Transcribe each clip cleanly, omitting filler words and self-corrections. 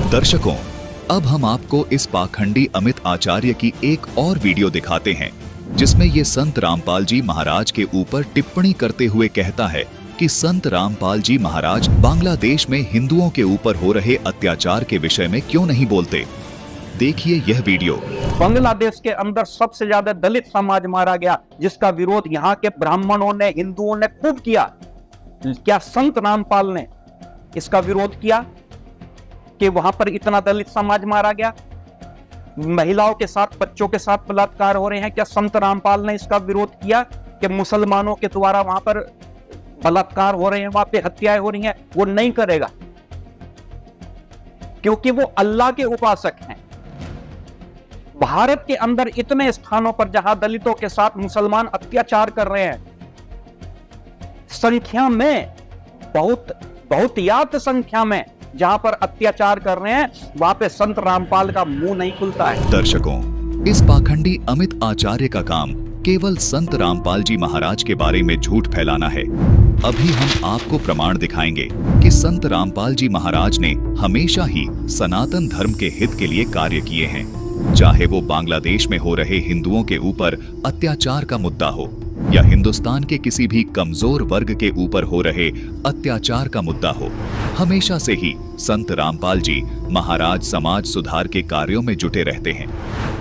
दर्शकों, अब हम आपको इस पाखंडी अमित आचार्य की एक और वीडियो दिखाते हैं, जिसमें ये संत रामपाल जी महाराज के ऊपर टिप्पणी करते हुए कहता है कि संत रामपाल जी महाराज बांग्लादेश में हिंदुओं के ऊपर हो रहे अत्याचार के विषय में क्यों नहीं बोलते। देखिए यह वीडियो। बांग्लादेश के अंदर सबसे ज्यादा दलित समाज मारा गया, जिसका विरोध यहाँ के ब्राह्मणों ने, हिंदुओं ने खूब किया। क्या संत रामपाल ने इसका विरोध किया कि वहां पर इतना दलित समाज मारा गया, महिलाओं के साथ, बच्चों के साथ बलात्कार हो रहे हैं? क्या संत रामपाल ने इसका विरोध किया कि मुसलमानों के द्वारा वहां पर बलात्कार हो रहे हैं, वहां पे हत्याएं हो रही हैं? वो नहीं करेगा, क्योंकि वो अल्लाह के उपासक हैं। भारत के अंदर इतने स्थानों पर जहां दलितों के साथ मुसलमान अत्याचार कर रहे हैं, संख्या में बहुत यात संख्या में जहां पर अत्याचार कर रहे हैं, वहां पे संत रामपाल का मुंह नहीं खुलता है। दर्शकों, इस पाखंडी अमित आचार्य का काम केवल संत रामपाल जी महाराज के बारे में झूठ फैलाना है। अभी हम आपको प्रमाण दिखाएंगे कि संत रामपाल जी महाराज ने हमेशा ही सनातन धर्म के हित के लिए कार्य किए हैं, चाहे वो बांग्लादेश में हो रहे हिंदुओं के ऊपर अत्याचार का मुद्दा हो या हिंदुस्तान के किसी भी कमजोर वर्ग के ऊपर हो रहे अत्याचार का मुद्दा हो। हमेशा से ही संत रामपाल जी महाराज समाज सुधार के कार्यों में जुटे रहते हैं।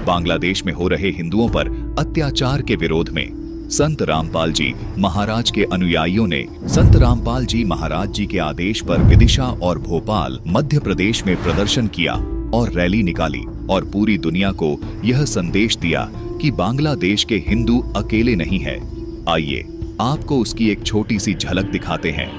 बांग्लादेश में हो रहे हिंदुओं पर अत्याचार के विरोध में संत रामपाल जी महाराज के अनुयायियों ने संत रामपाल जी महाराज जी के आदेश पर विदिशा और भोपाल मध्य प्रदेश में प्रदर्शन किया और रैली निकाली और पूरी दुनिया को यह संदेश दिया कि बांग्लादेश के हिंदू अकेले नहीं है। आइए आपको उसकी एक छोटी सी झलक दिखाते हैं।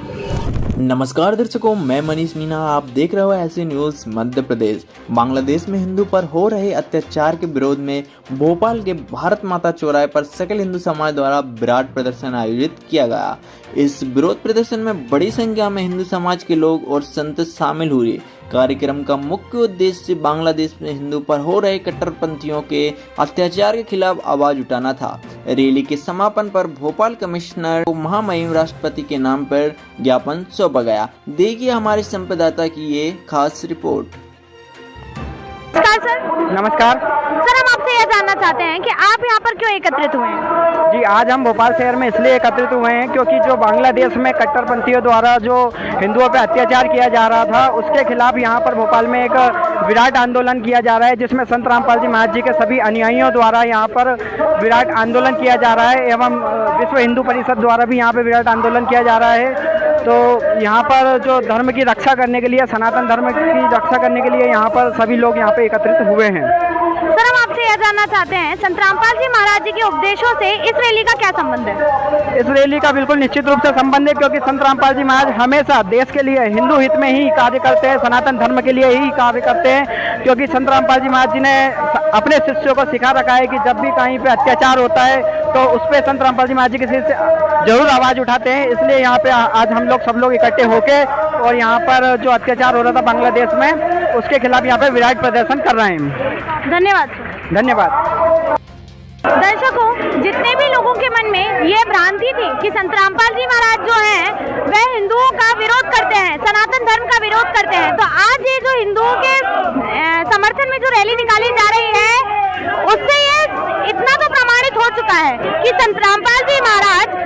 नमस्कार दर्शकों, मैं मनीष मीना, आप देख रहे हो ऐसे न्यूज़ मध्य प्रदेश। बांग्लादेश में हिंदू पर हो रहे अत्याचार के विरोध में भोपाल के भारत माता चौराहे पर सकल हिंदू समाज द्वारा विराट प्रदर्शन आयोजित किया गया। इस विरोध प्रदर्शन में बड़ी संख्या में हिंदू समाज के लोग और संत शामिल हुए। कार्यक्रम का मुख्य उद्देश्य बांग्लादेश में हिंदू पर हो रहे कट्टरपंथियों के अत्याचार के खिलाफ आवाज उठाना था। रैली के समापन पर भोपाल कमिश्नर को महामहिम राष्ट्रपति के नाम पर ज्ञापन सौंपा गया। देखिए हमारे संवाददाता की ये खास रिपोर्ट। नमस्कार सर। नमस्कार सर, हम आपसे यह जानना चाहते हैं कि आप यहाँ पर क्यों एकत्रित हुए हैं? जी, आज हम भोपाल शहर में इसलिए एकत्रित हुए हैं क्योंकि जो बांग्लादेश में कट्टरपंथियों द्वारा जो हिंदुओं पर अत्याचार किया जा रहा था, उसके खिलाफ यहाँ पर भोपाल में एक विराट आंदोलन किया जा रहा है, जिसमें संत रामपाल जी महाराज जी के सभी अनुयायियों द्वारा यहाँ पर विराट आंदोलन किया जा रहा है एवं विश्व हिंदू परिषद द्वारा भी यहाँ पर विराट आंदोलन किया जा रहा है। तो यहाँ पर जो धर्म की रक्षा करने के लिए, सनातन धर्म की रक्षा करने के लिए यहाँ पर सभी लोग यहाँ पे एकत्रित हुए हैं। सर, हम आपसे यह जानना चाहते हैं, संत रामपाल जी महाराज जी के उपदेशों से इस रैली का क्या संबंध है? इस रैली का बिल्कुल निश्चित रूप से संबंध है, क्योंकि संत रामपाल जी महाराज हमेशा देश के लिए, हिंदू हित में ही कार्य करते हैं, सनातन धर्म के लिए ही कार्य करते हैं। क्योंकि संत रामपाल जी महाराज जी ने अपने शिष्यों को सिखा रखा है कि जब भी कहीं पे अत्याचार होता है तो उस पर संत रामपाल जी महाराज जी के शिष्य जरूर आवाज उठाते हैं। इसलिए यहाँ पे आज हम लोग सब लोग इकट्ठे होके और यहाँ पर जो अत्याचार हो रहा था बांग्लादेश में, उसके खिलाफ यहाँ पे विराट प्रदर्शन कर रहे हैं। धन्यवाद। धन्यवाद। दर्शकों, जितने भी लोगों के मन में ये भ्रांति थी कि संत रामपाल जी महाराज जो हैं वह हिंदुओं का विरोध करते हैं, सनातन धर्म का विरोध करते हैं, तो आज ये जो हिंदुओं के समर्थन में जो रैली निकाली जा रही है, उससे ये इतना तो प्रमाणित हो चुका है कि संत रामपाल जी महाराज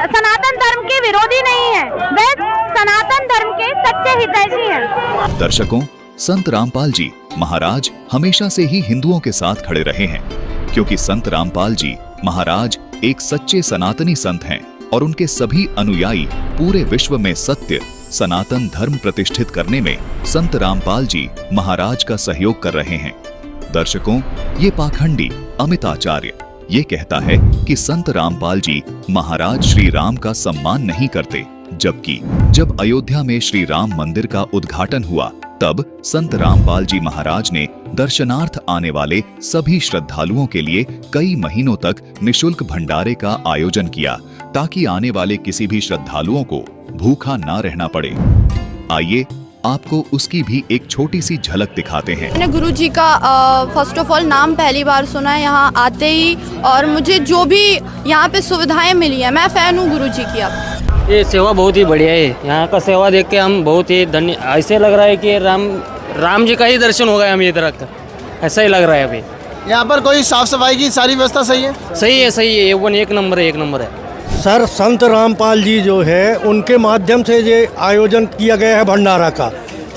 सनातन धर्म के विरोधी नहीं है, वे सनातन धर्म के सच्चे हितैषी हैं। दर्शकों, संत रामपाल जी महाराज हमेशा से ही हिंदुओं के साथ खड़े रहे हैं, क्योंकि संत रामपाल जी महाराज एक सच्चे सनातनी संत हैं और उनके सभी अनुयायी पूरे विश्व में सत्य सनातन धर्म प्रतिष्ठित करने में संत रामपाल जी महाराज का सहयोग कर रहे हैं। दर्शकों, ये पाखंडी अमित आचार्य ये कहता है कि संत रामपाल जी महाराज श्री राम का सम्मान नहीं करते, जबकि जब अयोध्या में श्री राम मंदिर का उद्घाटन हुआ तब संत रामपाल जी महाराज ने दर्शनार्थ आने वाले सभी श्रद्धालुओं के लिए कई महीनों तक निशुल्क भंडारे का आयोजन किया, ताकि आने वाले किसी भी श्रद्धालुओं को भूखा ना रहना पड़े। आइए आपको उसकी भी एक छोटी सी झलक दिखाते हैं। मैंने गुरुजी का फर्स्ट ऑफ ऑल नाम पहली बार सुना है यहाँ आते ही, और मुझे जो भी यहाँ पे सुविधाएं मिली है, मैं फैन हूँ गुरुजी की। अब ये सेवा बहुत ही बढ़िया है। यहाँ का सेवा देख के हम बहुत ही धन्य, ऐसे लग रहा है कि राम जी का ही दर्शन हो गया हमें इधर आकर, ऐसा ही लग रहा है अभी। यहाँ पर कोई साफ सफाई की सारी व्यवस्था सही है? सही है, वन एक नंबर है, एक नंबर है। सर, संत रामपाल जी जो है उनके माध्यम से ये आयोजन किया गया है भंडारा का।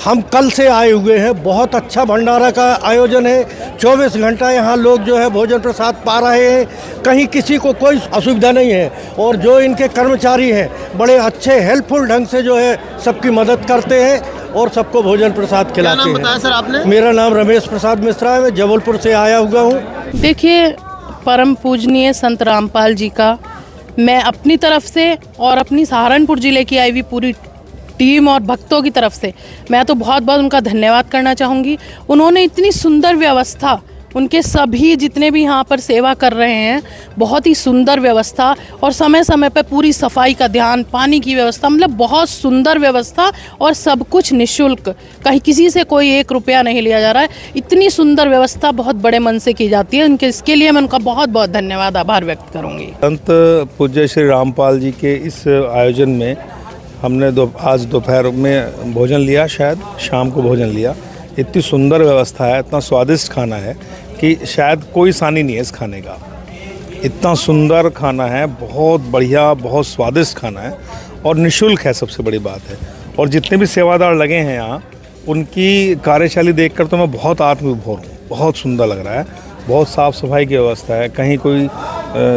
हम कल से आए हुए हैं, बहुत अच्छा भंडारा का आयोजन है। 24 घंटा यहाँ लोग जो है भोजन प्रसाद पा रहे हैं, कहीं किसी को कोई असुविधा नहीं है। और जो इनके कर्मचारी हैं बड़े अच्छे हेल्पफुल ढंग से जो है सबकी मदद करते हैं और सबको भोजन प्रसाद खिलाते हैं। क्या नाम बताया सर आपने? मेरा नाम रमेश प्रसाद मिश्रा है, मैं जबलपुर से आया हुआ हूँ। देखिए, परम पूजनीय संत रामपाल जी का मैं अपनी तरफ से और अपनी सहारनपुर ज़िले की आई हुई पूरी टीम और भक्तों की तरफ से मैं तो बहुत बहुत उनका धन्यवाद करना चाहूँगी। उन्होंने इतनी सुंदर व्यवस्था, उनके सभी जितने भी यहाँ पर सेवा कर रहे हैं, बहुत ही सुंदर व्यवस्था और समय समय पर पूरी सफाई का ध्यान, पानी की व्यवस्था, मतलब बहुत सुंदर व्यवस्था और सब कुछ निःशुल्क, कहीं किसी से कोई 1 रुपया नहीं लिया जा रहा है। इतनी सुंदर व्यवस्था बहुत बड़े मन से की जाती है, उनके इसके लिए मैं उनका बहुत बहुत धन्यवाद, आभार व्यक्त करूँगी। संत पूज्य श्री रामपाल जी के इस आयोजन में हमने आज दोपहर में भोजन लिया, शायद शाम को भोजन लिया। इतनी सुंदर व्यवस्था है, इतना स्वादिष्ट खाना है कि शायद कोई सानी नहीं है इस खाने का। इतना सुंदर खाना है, बहुत बढ़िया, बहुत स्वादिष्ट खाना है और निःशुल्क है, सबसे बड़ी बात है। और जितने भी सेवादार लगे हैं यहाँ, उनकी कार्यशैली देखकर तो मैं बहुत आत्मविभोर हूँ। बहुत सुंदर लग रहा है, बहुत साफ़ सफाई की व्यवस्था है, कहीं कोई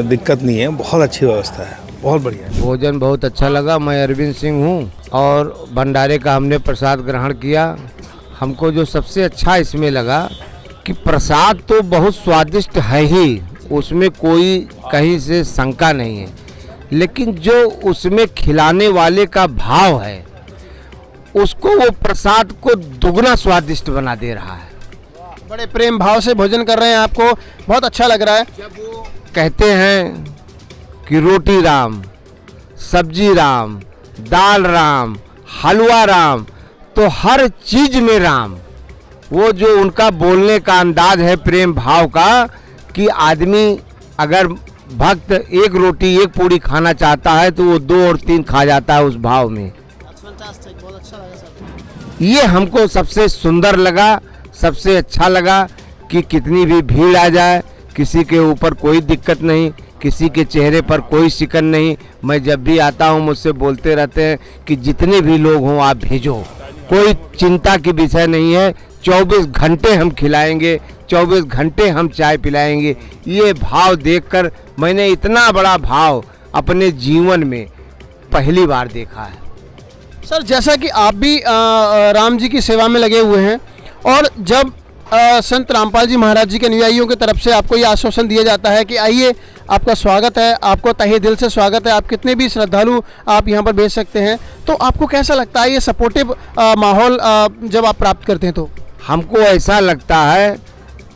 दिक्कत नहीं है, बहुत अच्छी व्यवस्था है, बहुत बढ़िया। भोजन बहुत अच्छा लगा। मैं अरविंद सिंह हूँ और भंडारे का हमने प्रसाद ग्रहण किया। हमको जो सबसे अच्छा इसमें लगा कि प्रसाद तो बहुत स्वादिष्ट है ही, उसमें कोई कहीं से शंका नहीं है, लेकिन जो उसमें खिलाने वाले का भाव है उसको वो प्रसाद को दुगना स्वादिष्ट बना दे रहा है। बड़े प्रेम भाव से भोजन कर रहे हैं, आपको बहुत अच्छा लग रहा है। जब वो कहते हैं कि रोटी राम, सब्जी राम, दाल राम, हलवा राम, तो हर चीज में राम। वो जो उनका बोलने का अंदाज है प्रेम भाव का, कि आदमी अगर भक्त 1 रोटी 1 पूड़ी खाना चाहता है तो वो 2 और 3 खा जाता है उस भाव में। ये हमको सबसे सुंदर लगा, सबसे अच्छा लगा कि कितनी भी भीड़ आ जाए, किसी के ऊपर कोई दिक्कत नहीं, किसी के चेहरे पर कोई शिकन नहीं। मैं जब भी आता हूँ मुझसे बोलते रहते हैं कि जितने भी लोग हों आप भेजो, कोई चिंता की विषय नहीं है। 24 घंटे हम खिलाएंगे, 24 घंटे हम चाय पिलाएंगे। ये भाव देखकर मैंने इतना बड़ा भाव अपने जीवन में पहली बार देखा है। सर, जैसा कि आप भी राम जी की सेवा में लगे हुए हैं और जब संत रामपाल जी महाराज जी के अनुयायियों की तरफ से आपको ये आश्वासन दिया जाता है कि आइए, आपका स्वागत है, आपको तहे दिल से स्वागत है, आप कितने भी श्रद्धालु आप यहाँ पर भेज सकते हैं, तो आपको कैसा लगता है ये सपोर्टिव माहौल जब आप प्राप्त करते हैं? तो हमको ऐसा लगता है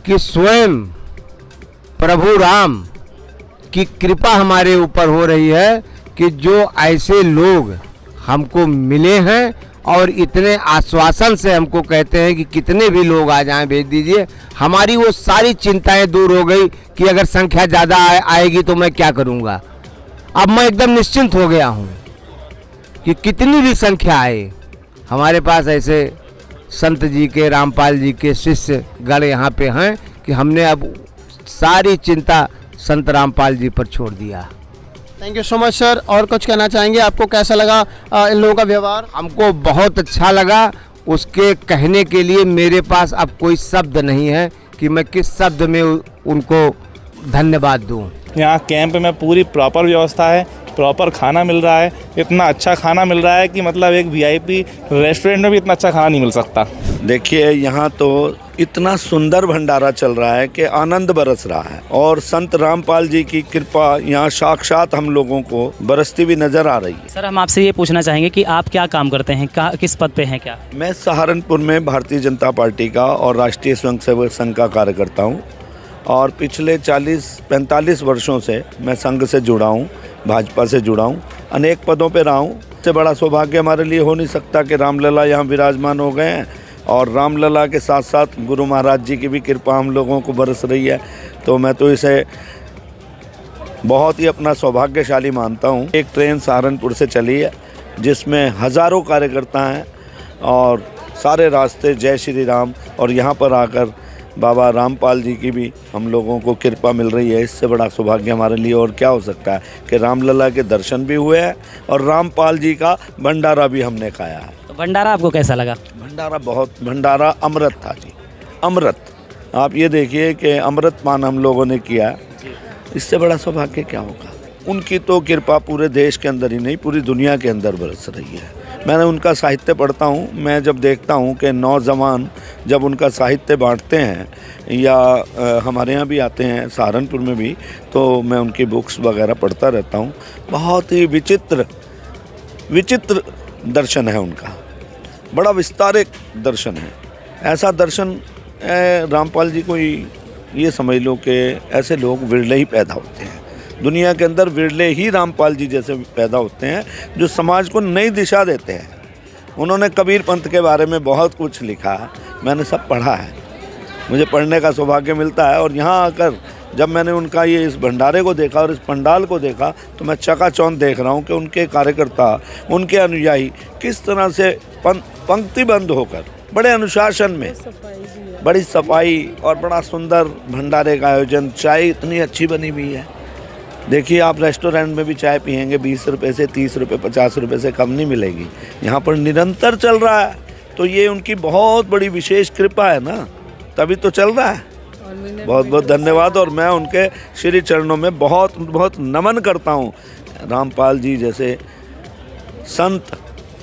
कि स्वयं प्रभु राम की कृपा हमारे ऊपर हो रही है कि जो ऐसे लोग हमको मिले हैं और इतने आश्वासन से हमको कहते हैं कि कितने भी लोग आ जाएं भेज दीजिए। हमारी वो सारी चिंताएं दूर हो गई कि अगर संख्या ज़्यादा आएगी तो मैं क्या करूँगा। अब मैं एकदम निश्चिंत हो गया हूँ कि कितनी भी संख्या आए, हमारे पास ऐसे संत जी के, रामपाल जी के शिष्य गण यहाँ पे हैं कि हमने अब सारी चिंता संत रामपाल जी पर छोड़ दिया। Thank you so much sir. और कुछ कहना चाहेंगे? आपको कैसा लगा इन लोगों का व्यवहार? हमको बहुत अच्छा लगा। उसके कहने के लिए मेरे पास अब कोई शब्द नहीं है कि मैं किस शब्द में उनको धन्यवाद दूं। यहाँ कैंप में पूरी प्रॉपर व्यवस्था है, प्रॉपर खाना मिल रहा है, इतना अच्छा खाना मिल रहा है कि मतलब एक वीआईपी रेस्टोरेंट में भी इतना अच्छा खाना नहीं मिल सकता। देखिए, यहाँ तो इतना सुंदर भंडारा चल रहा है कि आनंद बरस रहा है और संत रामपाल जी की कृपा यहाँ साक्षात हम लोगों को बरसती हुई नजर आ रही है। सर, हम आपसे ये पूछना चाहेंगे कि आप क्या काम करते हैं, किस पद पे हैं? क्या मैं सहारनपुर में भारतीय जनता पार्टी का और राष्ट्रीय स्वयंसेवक संघ का कार्यकर्ता हूँ और पिछले 40-45 वर्षों से मैं संघ से जुड़ा हूँ, भाजपा से जुड़ा हूँ, अनेक पदों पे रहा हूँ। इससे बड़ा सौभाग्य हमारे लिए हो नहीं सकता कि रामलला यहाँ विराजमान हो गए हैं और रामलला के साथ साथ गुरु महाराज जी की भी कृपा हम लोगों को बरस रही है। तो मैं तो इसे बहुत ही अपना सौभाग्यशाली मानता हूँ। एक ट्रेन सहारनपुर से चली है जिसमें हज़ारों कार्यकर्ता हैं और सारे रास्ते जय श्री राम। और यहाँ पर आकर बाबा रामपाल जी की भी हम लोगों को कृपा मिल रही है। इससे बड़ा सौभाग्य हमारे लिए और क्या हो सकता है कि रामलला के दर्शन भी हुए हैं और रामपाल जी का भंडारा भी हमने खाया है। तो भंडारा आपको कैसा लगा? भंडारा अमृत था जी, अमृत। आप ये देखिए कि अमृत पान हम लोगों ने किया, इससे बड़ा सौभाग्य क्या होगा। उनकी तो कृपा पूरे देश के अंदर ही नहीं, पूरी दुनिया के अंदर बरस रही है। मैंने उनका साहित्य पढ़ता हूँ, मैं जब देखता हूँ कि नौजवान जब उनका साहित्य बांटते हैं या हमारे यहाँ भी आते हैं सहारनपुर में भी, तो मैं उनकी बुक्स वगैरह पढ़ता रहता हूँ। बहुत ही विचित्र दर्शन है उनका, बड़ा विस्तारित दर्शन है। ऐसा दर्शन रामपाल जी को ये समझ लो कि ऐसे लोग विरले ही पैदा होते हैं दुनिया के अंदर, विरले ही रामपाल जी जैसे पैदा होते हैं जो समाज को नई दिशा देते हैं। उन्होंने कबीर पंथ के बारे में बहुत कुछ लिखा, मैंने सब पढ़ा है, मुझे पढ़ने का सौभाग्य मिलता है। और यहाँ आकर जब मैंने उनका ये इस भंडारे को देखा और इस पंडाल को देखा तो मैं चकाचौंध देख रहा हूँ कि उनके कार्यकर्ता, उनके अनुयायी किस तरह से पंक्तिबद्ध होकर बड़े अनुशासन में, बड़ी सफाई और बड़ा सुंदर भंडारे का आयोजन। चाय इतनी अच्छी बनी हुई है, देखिए आप रेस्टोरेंट में भी चाय पियेंगे 20 रुपये से 30 रुपये 50 रुपये से कम नहीं मिलेगी, यहाँ पर निरंतर चल रहा है। तो ये उनकी बहुत बड़ी विशेष कृपा है ना, तभी तो चल रहा है। बहुत बहुत धन्यवाद और मैं उनके श्री चरणों में बहुत बहुत नमन करता हूँ। रामपाल जी जैसे संत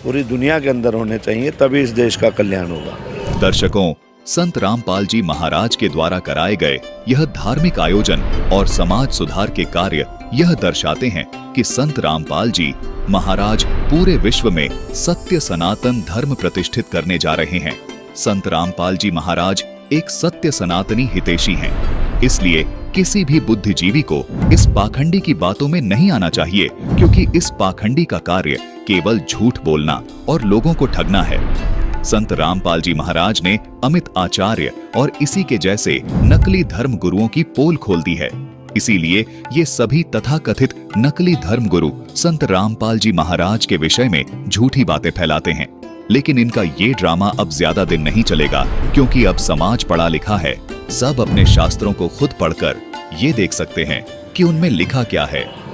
पूरी दुनिया के अंदर होने चाहिए, तभी इस देश का कल्याण होगा। दर्शकों, संत रामपाल जी महाराज के द्वारा कराए गए यह धार्मिक आयोजन और समाज सुधार के कार्य यह दर्शाते हैं कि संत रामपाल जी महाराज पूरे विश्व में सत्य सनातन धर्म प्रतिष्ठित करने जा रहे हैं। संत रामपाल जी महाराज एक सत्य सनातनी हितैषी हैं, इसलिए किसी भी बुद्धिजीवी को इस पाखंडी की बातों में नहीं आना चाहिए, क्योंकि इस पाखंडी का कार्य केवल झूठ बोलना और लोगों को ठगना है। संत रामपाल जी महाराज ने अमित आचार्य और इसी के जैसे नकली धर्म गुरुओं की पोल खोल दी है। इसीलिए ये सभी तथाकथित नकली धर्म गुरु संत रामपाल जी महाराज के विषय में झूठी बातें फैलाते हैं। लेकिन इनका ये ड्रामा अब ज्यादा दिन नहीं चलेगा, क्योंकि अब समाज पढ़ा लिखा है। सब अपने शास्त्रों को खुद पढ़कर ये देख सकते हैं कि उनमें लिखा क्या है।